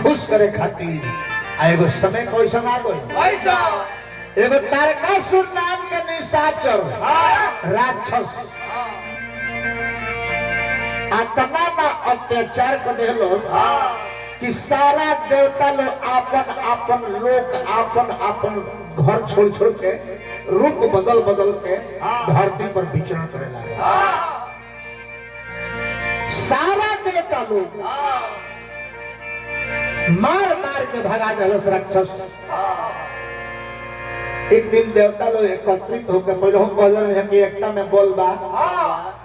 खुश करे खातिर एगो समय कैसन आ गई एगो तारकासुर नाम के निशाचर राक्षस आत्मा ना अत्याचार कर देहलोस कि सारा देवता लोग आपन आपन लोग आपन आपन घर छोड़ छोड़ के रूप बदल बदल के धरती पर विचरण करे लगे। सारा देवता लोग मार मार के भगा देहलोस राक्षस। एक दिन देवता लोग एकत्रित होकर पहले हम कहलन है कि एकता में बोल बा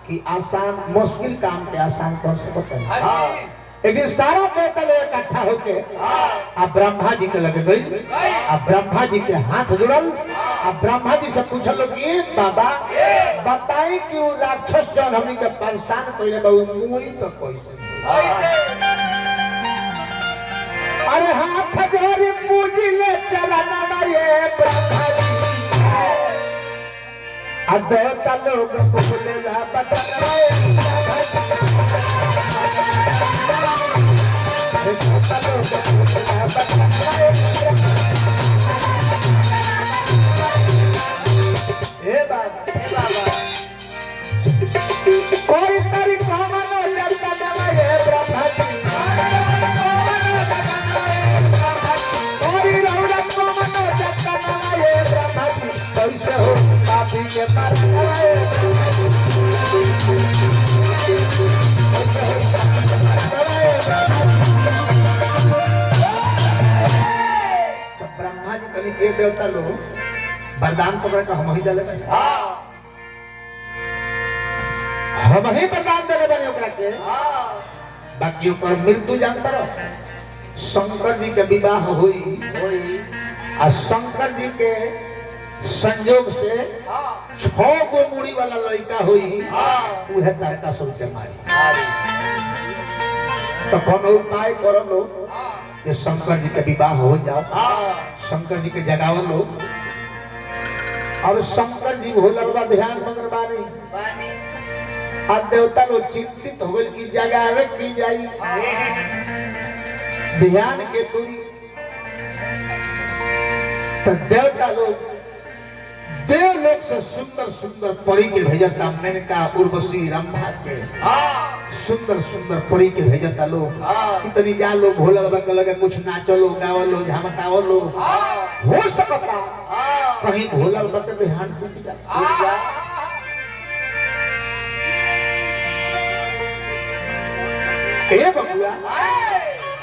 कि आसान मुश्किल काम के आसान कर सकते हैं। एक दिन सारा देवता लोग इकट्ठा होके अब ब्रह्मा जी के लगे गई। अब ब्रह्मा जी के हाथ जुड़ल। अब ब्रह्मा जी से पूछल कि बाबा बताई कि वो राक्षस जौन हमनी के परेशान कइले बा मुई तो कैसे अरे हाथ जोड़ी पूजिले चरण में ये ब्रह्मा जी देवता लोग बोलेला हे बाबा कोई तरीका मनो जगत में ये ब्रह्मा जी कोई रौनक मनो जगत में ये ब्रह्मा जी कैसे हो पापी के पार ब्रह्मा जी कभी के देवता लोग वरदान तो करके हम ही दले बने हम ही वरदान दले बने ओकरा के बाकी ओकर मृत्यु जानता रहो। शंकर जी के विवाह हुई आ शंकर जी के संयोग से 6 गो मुड़ी वाला लड़का हुई उहे तारकासुर के मारी। तो कोनो उपाय करो लो कि शंकर जी के विवाह हो जाओ शंकर जी के जगाओ लो। अब शंकर जी भोलवा ध्यान मगन बानी अब देवता लोग चिंतित हो गए कि जगावे की जाई ध्यान के दूरी। तो देवता लोग देवलोक से सुंदर सुंदर परी के भेजता मेनका उर्वशी रंभा के सुंदर सुंदर परी के भेजता लोग कितनी जा लोग भोला बाबा के लगे कुछ नाचो लो गाओ लो झमकाओ लो हो सकता कहीं भोला बाबा के ध्यान टूट जाए। ए बबुआ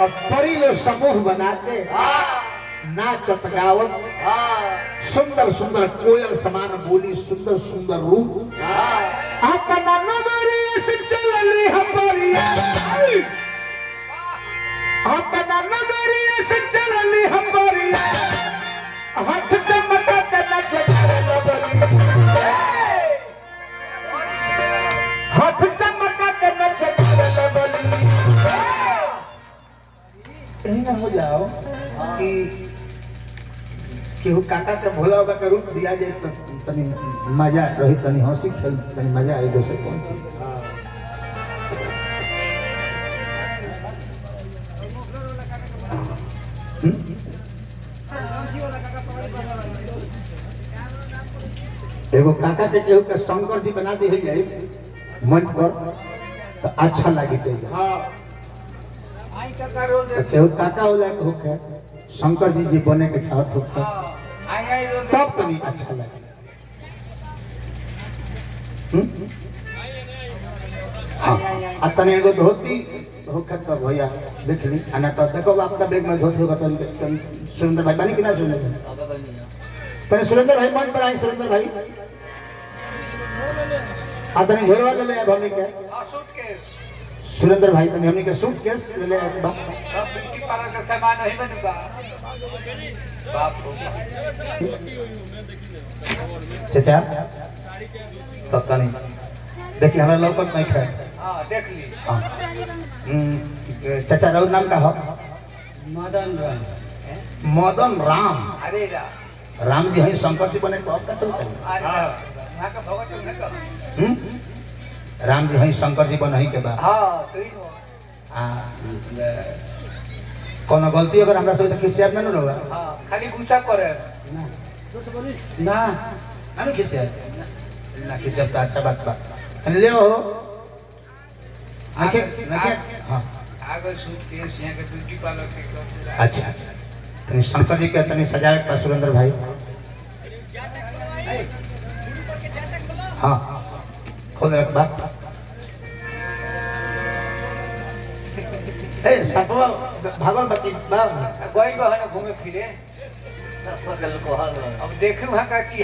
अब परी लोग समूह बनाते नाचत गावत सुंदर सुंदर कोयल समान बोली सुंदर सुंदर रूप अपना नगरी से चलली हपरिया अपना नगरी से चलली हपरिया हाथ चमका के नचे हाथ चमका के नचे यही ना हो जाओ कि केहू काका के भोला बाबा का रूप दिया जाए तो तनी मजा रही तनी हंसी खेल तनी मजा आई दोसर कौन चीज। एगो काका के केहू के शंकर जी बना दी जाए मंच पर तो अच्छा लगी दे केहू काका होला होके शंकर जी बने के चाहत होके तब तनी अच्छा लगे। हाँ तनी एगो धोती होके तो भैया देख ली आना तो देखो आपका बैग में धोती होगा तो सुरेंद्र भाई बनी कि ना सुरेंद्र तनी सुरेंद्र भाई मन पर आई सुरेंद्र भाई तनी झोरवा ले ले अब हमने के सुरेंद्र भाई तनी हमने के सूटकेस ले ले बा सब ब्यूटी पार्लर का सामान नहीं बनूंगा बाप चाचा तब तनी देखिए हमरा लौकत नहीं है। हां देख ली हां चाचा राउर नाम का हो मदन राम मदन राम। अरे राम जी हई शंकर जी बने कब का चलता है यहां का भगवान नहीं कर राम जी हई शंकर जी बनही के बा हां तो ही कोनो गलती अगर हमरा से तो किसी याद ना रहोगा हां खाली गुस्सा करे ना ना हम किसी ना किसी अब तो अच्छा बात बा ले हो आके हां आगे सूट केस यहाँ के ब्यूटी पार्लर के कर अच्छा तनी शंकर जी के तनी सजाए का सुरेंद्र भाई हाँ खोल रख बा ए सपवा भागल बाकी बा गई बहन घूमे फिरे अब देखू वहाँ का की